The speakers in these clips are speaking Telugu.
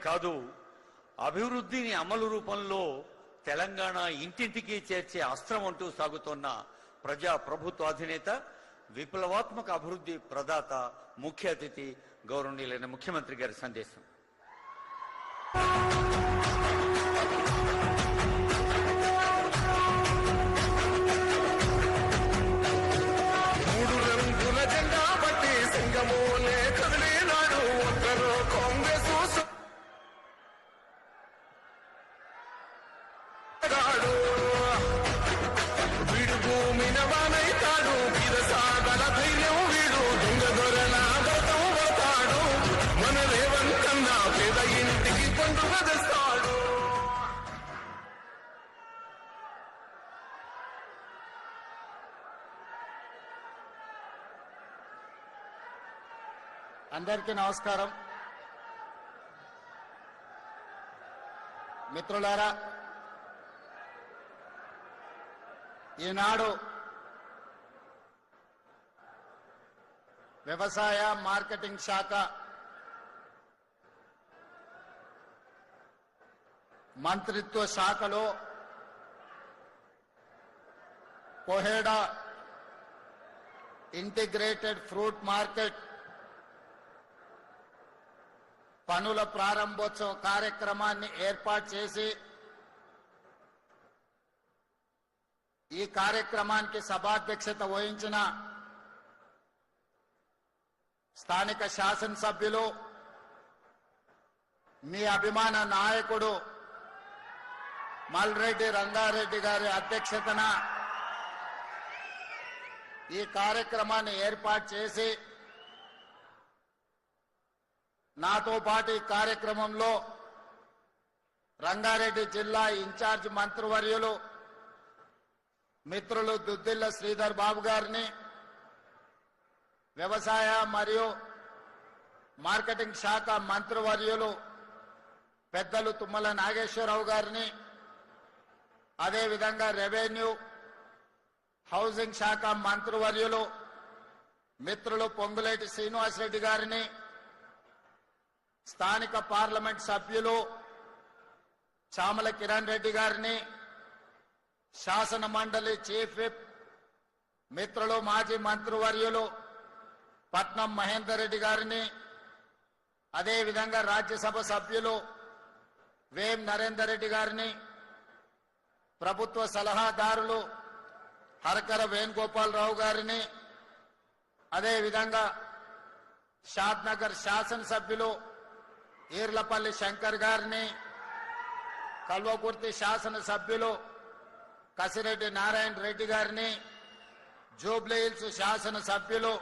కాదు, అభివృద్ధిని అమలు రూపంలో తెలంగాణ ఇంటింటికి చేర్చే అస్త్రం అంటూ సాగుతున్న ప్రజా ప్రభుత్వ అధినేత, విప్లవాత్మక అభివృద్ధి ప్రదాత, ముఖ్య అతిథి గౌరవనీయులైన ముఖ్యమంత్రి గారి సందేశం. అందరికీ నమస్కారం. మిత్రులారా, ఈనాడు వ్యవసాయ మార్కెటింగ్ శాఖ మంత్రిత్వ శాఖలో కోహెడా ఇంటిగ్రేటెడ్ ఫ్రూట్ మార్కెట్ పనుల ప్రారంభోత్సవ కార్యక్రమాన్ని ఏర్పాటు చేసి ఈ కార్యక్రమానికి సభాధ్యక్షత వహించిన స్థానిక శాసనసభ్యులు, మీ అభిమాన నాయకుడు మల్రెడ్డి రంగారెడ్డి గారి అధ్యక్షతన ఈ కార్యక్రమాన్ని ఏర్పాటు చేసి నాతో పాటు ఈ కార్యక్రమంలో రంగారెడ్డి జిల్లా ఇన్ఛార్జ్ మంత్రివర్యులు మిత్రులు దుద్దిల్ల శ్రీధర్ బాబు గారిని, వ్యవసాయ మరియు మార్కెటింగ్ శాఖ మంత్రివర్యులు పెద్దలు తుమ్మల నాగేశ్వరరావు గారిని, అదేవిధంగా రెవెన్యూ హౌసింగ్ శాఖ మంత్రివర్యులు మిత్రులు పొంగులేటి శ్రీనివాసరెడ్డి గారిని, స్థానిక పార్లమెంట్ సభ్యులు చామల కిరణ్ రెడ్డి గారిని, శాసన మండలి చీఫ్ విప్ మిత్రులు మాజీ మంత్రివర్యులు పట్నం మహేందర్ రెడ్డి గారిని, అదేవిధంగా రాజ్యసభ సభ్యులు వేం నరేందర్ రెడ్డి గారిని, ప్రభుత్వ సలహాదారులు హరకర వేణుగోపాలరావు గారిని, అదేవిధంగా షాద్నగర్ శాసనసభ్యులు ఈర్లపల్లి శంకర్ గారిని, కల్వకుర్తి శాసనసభ్యులు కసిరెడ్డి నారాయణ రెడ్డి గారిని, జూబ్లీహిల్స్ శాసనసభ్యులు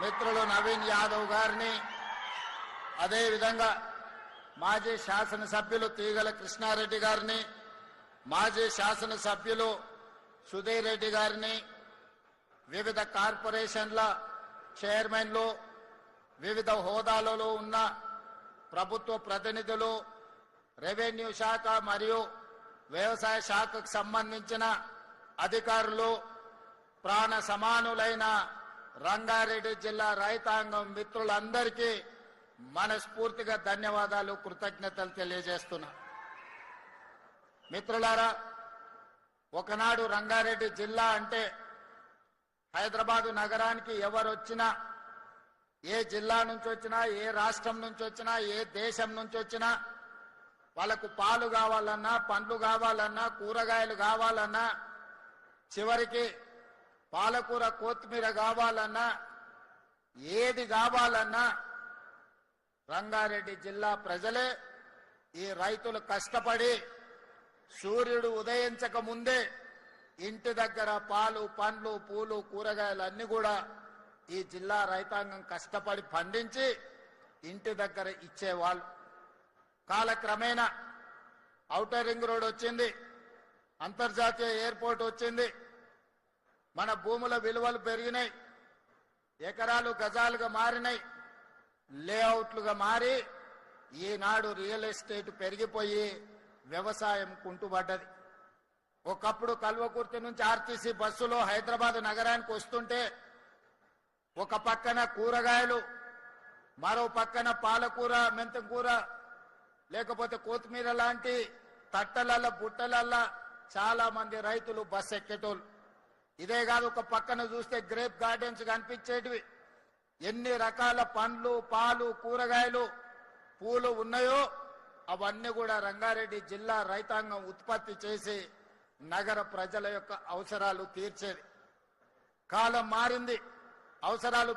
మిత్రులు నవీన్ యాదవ్ గారిని, అదేవిధంగా మాజీ శాసనసభ్యులు తీగల కృష్ణారెడ్డి గారిని, మాజీ శాసనసభ్యులు సుధీర్ రెడ్డి గారిని, వివిధ కార్పొరేషన్ల చైర్మన్లు, వివిధ హోదాలలో ఉన్న ప్రభుత్వ ప్రతినిధులు, రెవెన్యూ శాఖ మరియు వ్యవసాయ శాఖకు సంబంధించిన అధికారులు, ప్రాణ సమానులైన రంగారెడ్డి జిల్లా రైతాంగం మిత్రులందరికీ మనస్ఫూర్తిగా ధన్యవాదాలు, కృతజ్ఞతలు తెలియజేస్తున్నా. మిత్రులారా, ఒకనాడు రంగారెడ్డి జిల్లా అంటే హైదరాబాదు నగరానికి ఎవరొచ్చినా, ఏ జిల్లా నుంచి వచ్చినా, ఏ రాష్ట్రం నుంచి వచ్చినా, ఏ దేశం నుంచి వచ్చినా వాళ్ళకు పాలు కావాలన్నా, పండ్లు కావాలన్నా, కూరగాయలు కావాలన్నా, చివరికి పాలకూర కొత్తిమీర కావాలన్నా, ఏది కావాలన్నా రంగారెడ్డి జిల్లా ప్రజలే, ఈ రైతులు కష్టపడి సూర్యుడు ఉదయించక ముందే ఇంటి దగ్గర పాలు, పండ్లు, పూలు, కూరగాయలు అన్ని కూడా ఈ జిల్లా రైతాంగం కష్టపడి పండించి ఇంటి దగ్గర ఇచ్చేవాళ్ళు. కాలక్రమేణా ఔటర్ రింగ్ రోడ్ వచ్చింది, అంతర్జాతీయ ఎయిర్పోర్ట్ వచ్చింది, మన భూముల విలువలు పెరిగినాయి, ఎకరాలు గజాలుగా మారినాయి, లేఅవుట్లుగా మారి ఈనాడు రియల్ ఎస్టేట్ పెరిగిపోయి వ్యవసాయం కుంటుపడ్డది. ఒకప్పుడు కల్వకుర్తి నుంచి ఆర్టీసీ బస్సులో హైదరాబాద్ నగరానికి వస్తుంటే ఒక పక్కన కూరగాయలు, మరో పక్కన పాలకూర, మెంతం కూర, లేకపోతే కొత్తిమీర లాంటి తట్టలల్ల బుట్టలల్ల చాలా మంది రైతులు బస్ ఎక్కేటోళ్ళు. ఇదే కాదు, ఒక పక్కన చూస్తే గ్రేప్ గార్డెన్స్ కనిపించేటివి. ఎన్ని రకాల పండ్లు, పాలు, కూరగాయలు, పూలు ఉన్నాయో అవన్నీ కూడా రంగారెడ్డి జిల్లా రైతాంగం ఉత్పత్తి చేసి నగర ప్రజల యొక్క అవసరాలు తీర్చేది. కాలం మారింది, అవసరాలు